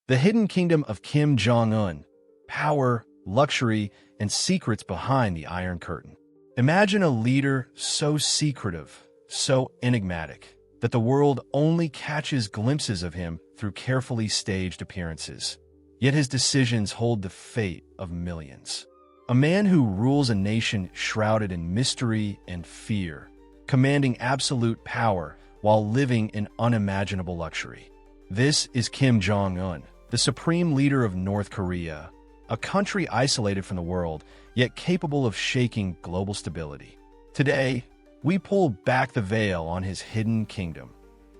The hidden kingdom of Kim Jong-un, power, luxury, and secrets behind the Iron Curtain. Imagine a leader so secretive, so enigmatic, that the world only catches glimpses of him through carefully staged appearances. Yet his decisions hold the fate of millions. A man who rules a nation shrouded in mystery and fear, commanding absolute power while living in unimaginable luxury. This is Kim Jong-un, the supreme leader of North Korea, a country isolated from the world, yet capable of shaking global stability. Today, we pull back the veil on his hidden kingdom,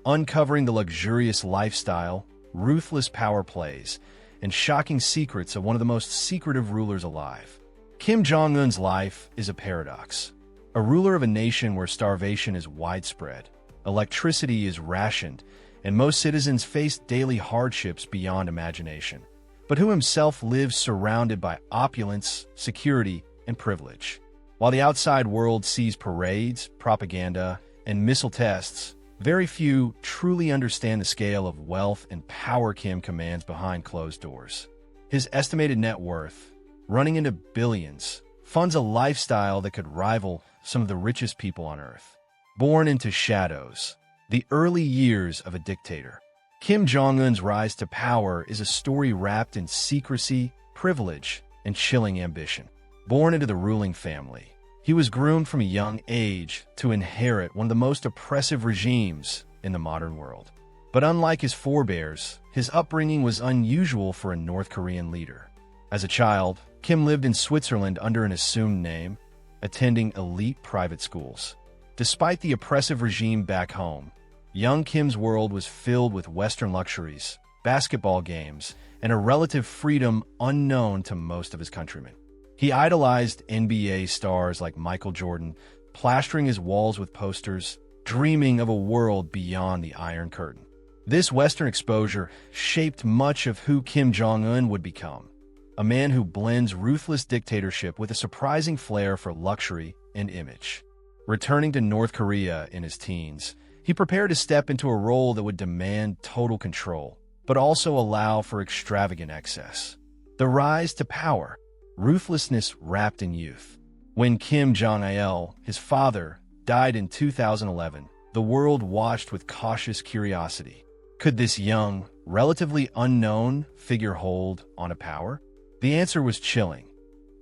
uncovering the luxurious lifestyle, ruthless power plays, and shocking secrets of one of the most secretive rulers alive. Kim Jong-un's life is a paradox. A ruler of a nation where starvation is widespread, electricity is rationed, and most citizens face daily hardships beyond imagination, but who himself lives surrounded by opulence, security, and privilege. While the outside world sees parades, propaganda, and missile tests, very few truly understand the scale of wealth and power Kim commands behind closed doors. His estimated net worth, running into billions, funds a lifestyle that could rival some of the richest people on Earth. Born into shadows, the early years of a dictator, Kim Jong-un's rise to power is a story wrapped in secrecy, privilege, and chilling ambition. Born into the ruling family, he was groomed from a young age to inherit one of the most oppressive regimes in the modern world. But unlike his forebears, his upbringing was unusual for a North Korean leader. As a child, Kim lived in Switzerland under an assumed name, attending elite private schools. Despite the oppressive regime back home, young Kim's world was filled with Western luxuries, basketball games, and a relative freedom unknown to most of his countrymen. He idolized NBA stars like Michael Jordan, plastering his walls with posters, dreaming of a world beyond the Iron Curtain. This Western exposure shaped much of who Kim Jong-un would become, a man who blends ruthless dictatorship with a surprising flair for luxury and image. Returning to North Korea in his teens, he prepared to step into a role that would demand total control, but also allow for extravagant excess. The rise to power, ruthlessness wrapped in youth. When Kim Jong-il, his father, died in 2011, the world watched with cautious curiosity. Could this young, relatively unknown figure hold on to power? The answer was chilling.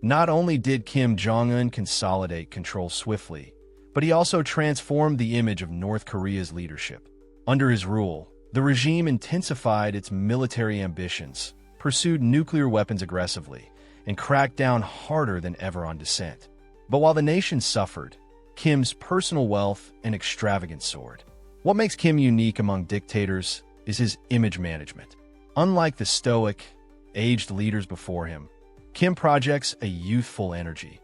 Not only did Kim Jong-un consolidate control swiftly, but he also transformed the image of North Korea's leadership. Under his rule, the regime intensified its military ambitions, pursued nuclear weapons aggressively, and cracked down harder than ever on dissent. But while the nation suffered, Kim's personal wealth and extravagance soared. What makes Kim unique among dictators is his image management. Unlike the stoic, aged leaders before him, Kim projects a youthful energy,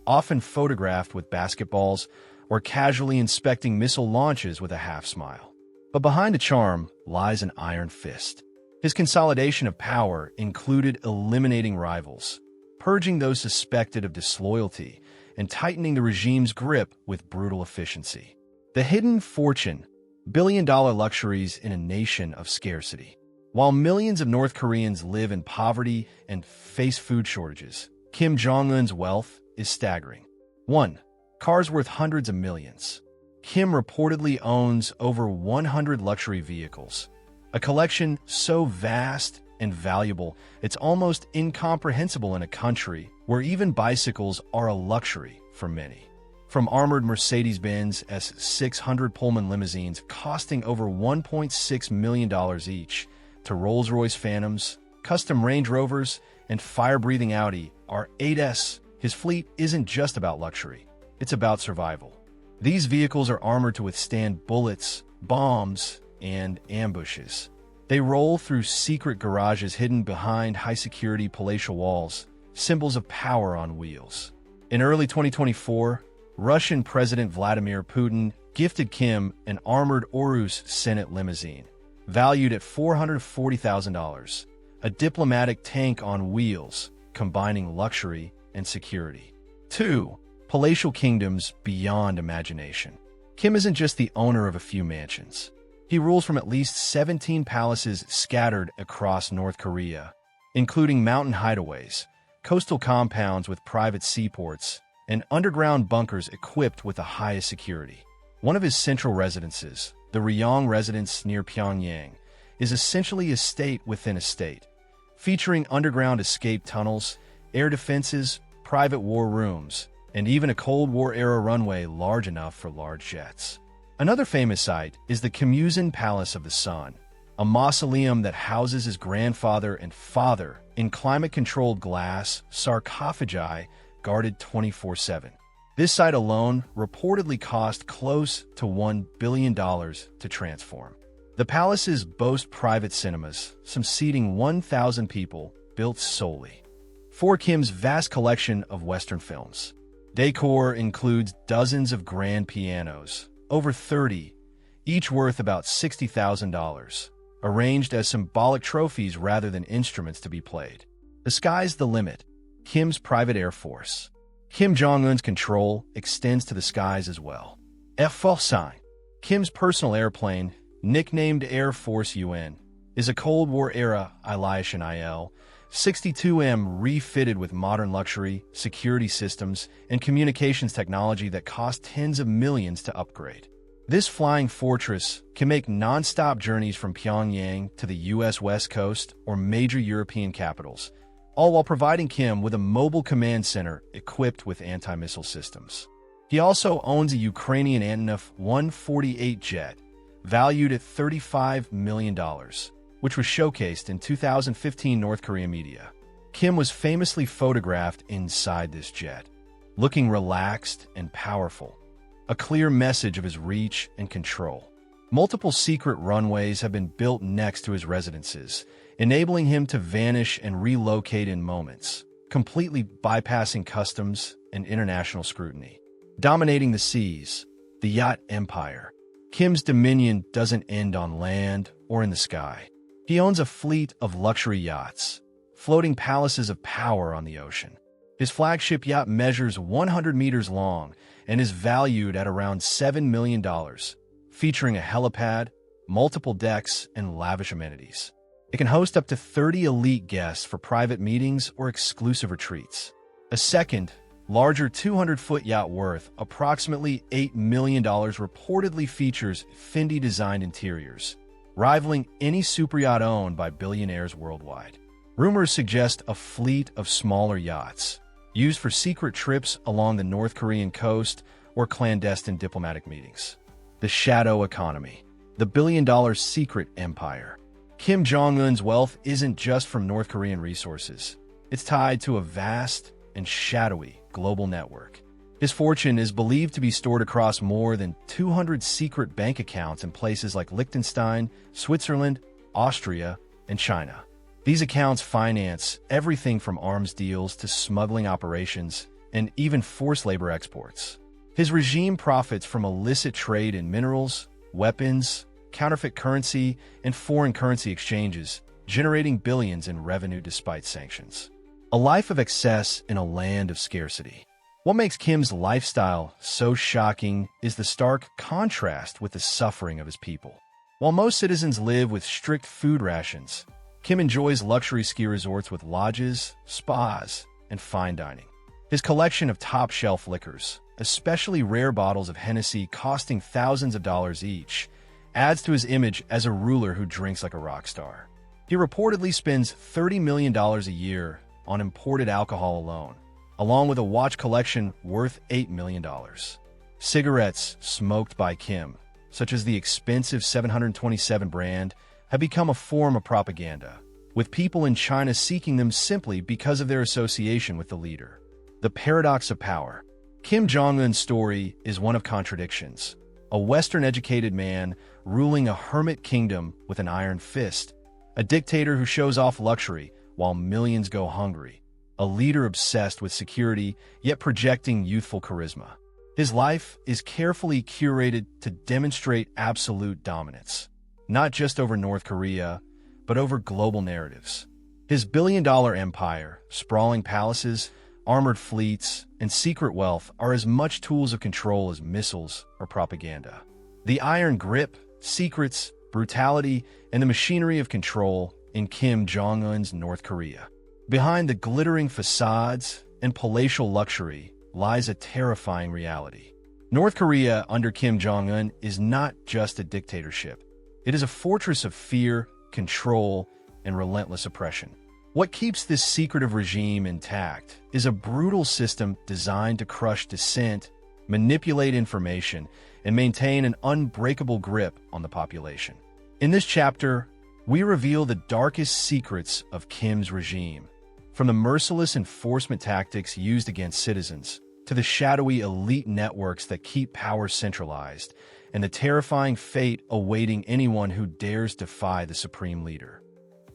often photographed with basketballs or casually inspecting missile launches with a half-smile. But behind a charm lies an iron fist. His consolidation of power included eliminating rivals, purging those suspected of disloyalty, and tightening the regime's grip with brutal efficiency. The hidden fortune, billion-dollar luxuries in a nation of scarcity. While millions of North Koreans live in poverty and face food shortages, Kim Jong-un's wealth is staggering. 1. Cars worth hundreds of millions. Kim reportedly owns over 100 luxury vehicles, a collection so vast and valuable it's almost incomprehensible in a country where even bicycles are a luxury for many. From armored Mercedes-Benz S600 Pullman limousines costing over $1.6 million each, to Rolls-Royce Phantoms, custom Range Rovers, and fire-breathing Audi R8s, his fleet isn't just about luxury, it's about survival. These vehicles are armored to withstand bullets, bombs, and ambushes. They roll through secret garages hidden behind high-security palatial walls, symbols of power on wheels. In early 2024, Russian President Vladimir Putin gifted Kim an armored Urus Senate limousine, valued at $440,000, a diplomatic tank on wheels, combining luxury and security. 2. Palatial kingdoms beyond imagination. Kim isn't just the owner of a few mansions. He rules from at least 17 palaces scattered across North Korea, including mountain hideaways, coastal compounds with private seaports, and underground bunkers equipped with the highest security. One of his central residences, the Ryong residence near Pyongyang, is essentially a state within a state, featuring underground escape tunnels, air defenses, private war rooms, and even a Cold War-era runway large enough for large jets. Another famous site is the Kim Jong-un Palace of the Sun, a mausoleum that houses his grandfather and father in climate-controlled glass sarcophagi guarded 24/7. This site alone reportedly cost close to $1 billion to transform. The palaces boast private cinemas, some seating 1,000 people, built solely for Kim's vast collection of Western films. Decor includes dozens of grand pianos, over 30, each worth about $60,000, arranged as symbolic trophies rather than instruments to be played. The sky's the limit. Kim's private air force. Kim Jong-un's control extends to the skies as well. F-Sign. Kim's personal airplane, nicknamed Air Force UN, is a Cold War-era Ilyushin IL-62M refitted with modern luxury, security systems, and communications technology that cost tens of millions to upgrade. This flying fortress can make non-stop journeys from Pyongyang to the U.S. West Coast or major European capitals, all while providing Kim with a mobile command center equipped with anti-missile systems. He also owns a Ukrainian Antonov 148 jet, valued at $35 million, which was showcased in 2015 North Korean media. Kim was famously photographed inside this jet, looking relaxed and powerful, a clear message of his reach and control. Multiple secret runways have been built next to his residences, enabling him to vanish and relocate in moments, completely bypassing customs and international scrutiny. Dominating the seas, the yacht empire. Kim's dominion doesn't end on land or in the sky. He owns a fleet of luxury yachts, floating palaces of power on the ocean. His flagship yacht measures 100 meters long and is valued at around $7 million, featuring a helipad, multiple decks, and lavish amenities. It can host up to 30 elite guests for private meetings or exclusive retreats. A second, larger 200-foot yacht worth approximately $8 million reportedly features Fendi-designed interiors, rivaling any superyacht owned by billionaires worldwide. Rumors suggest a fleet of smaller yachts, used for secret trips along the North Korean coast or clandestine diplomatic meetings. The shadow economy. The billion-dollar secret empire. Kim Jong-un's wealth isn't just from North Korean resources. It's tied to a vast and shadowy global network. His fortune is believed to be stored across more than 200 secret bank accounts in places like Liechtenstein, Switzerland, Austria, and China. These accounts finance everything from arms deals to smuggling operations and even forced labor exports. His regime profits from illicit trade in minerals, weapons, counterfeit currency, and foreign currency exchanges, generating billions in revenue despite sanctions. A life of excess in a land of scarcity. What makes Kim's lifestyle so shocking is the stark contrast with the suffering of his people. While most citizens live with strict food rations, Kim enjoys luxury ski resorts with lodges, spas, and fine dining. His collection of top-shelf liquors, especially rare bottles of Hennessy costing thousands of dollars each, adds to his image as a ruler who drinks like a rock star. He reportedly spends $30 million a year on imported alcohol alone, along with a watch collection worth $8 million. Cigarettes smoked by Kim, such as the expensive 727 brand, have become a form of propaganda, with people in China seeking them simply because of their association with the leader. The paradox of power. Kim Jong-un's story is one of contradictions. A Western-educated man ruling a hermit kingdom with an iron fist, a dictator who shows off luxury while millions go hungry, a leader obsessed with security yet projecting youthful charisma. His life is carefully curated to demonstrate absolute dominance, not just over North Korea, but over global narratives. His billion-dollar empire, sprawling palaces, armored fleets, and secret wealth are as much tools of control as missiles or propaganda. The iron grip, secrets, brutality, and the machinery of control in Kim Jong-un's North Korea. Behind the glittering facades and palatial luxury lies a terrifying reality. North Korea under Kim Jong-un is not just a dictatorship. It is a fortress of fear, control, and relentless oppression. What keeps this secretive regime intact is a brutal system designed to crush dissent, manipulate information, and maintain an unbreakable grip on the population. In this chapter, we reveal the darkest secrets of Kim's regime, from the merciless enforcement tactics used against citizens to the shadowy elite networks that keep power centralized, and the terrifying fate awaiting anyone who dares defy the supreme leader.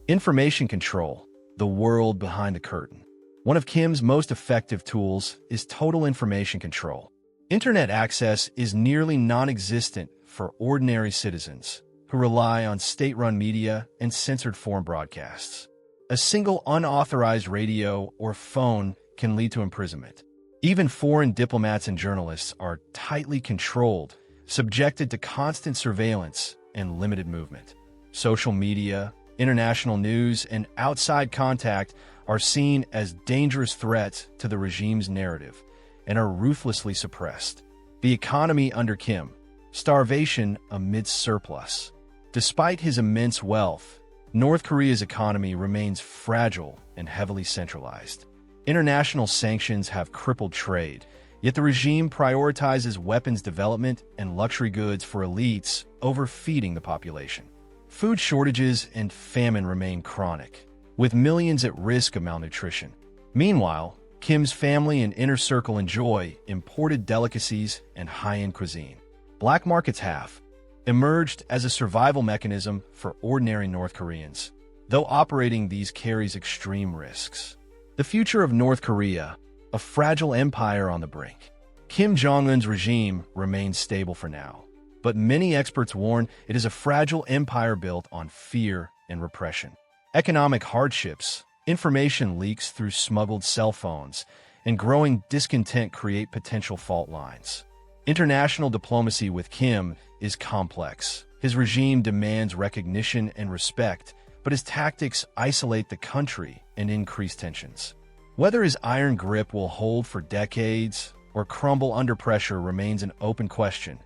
Information control, the world behind the curtain. One of Kim's most effective tools is total information control. Internet access is nearly non-existent for ordinary citizens who rely on state-run media and censored foreign broadcasts. A single unauthorized radio or phone can lead to imprisonment. Even foreign diplomats and journalists are tightly controlled, subjected to constant surveillance and limited movement. Social media, international news, and outside contact are seen as dangerous threats to the regime's narrative and are ruthlessly suppressed. The economy under Kim: starvation amidst surplus. Despite his immense wealth, North Korea's economy remains fragile and heavily centralized. International sanctions have crippled trade, yet the regime prioritizes weapons development and luxury goods for elites over feeding the population. Food shortages and famine remain chronic, with millions at risk of malnutrition. Meanwhile, Kim's family and inner circle enjoy imported delicacies and high-end cuisine. Black markets have emerged as a survival mechanism for ordinary North Koreans, though operating these carries extreme risks. The future of North Korea, a fragile empire on the brink. Kim Jong-un's regime remains stable for now, but many experts warn it is a fragile empire built on fear and repression. Economic hardships, information leaks through smuggled cell phones, and growing discontent create potential fault lines. International diplomacy with Kim is complex. His regime demands recognition and respect, but his tactics isolate the country and increase tensions. Whether his iron grip will hold for decades or crumble under pressure remains an open question,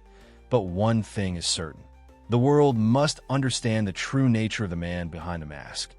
but one thing is certain: the world must understand the true nature of the man behind the mask.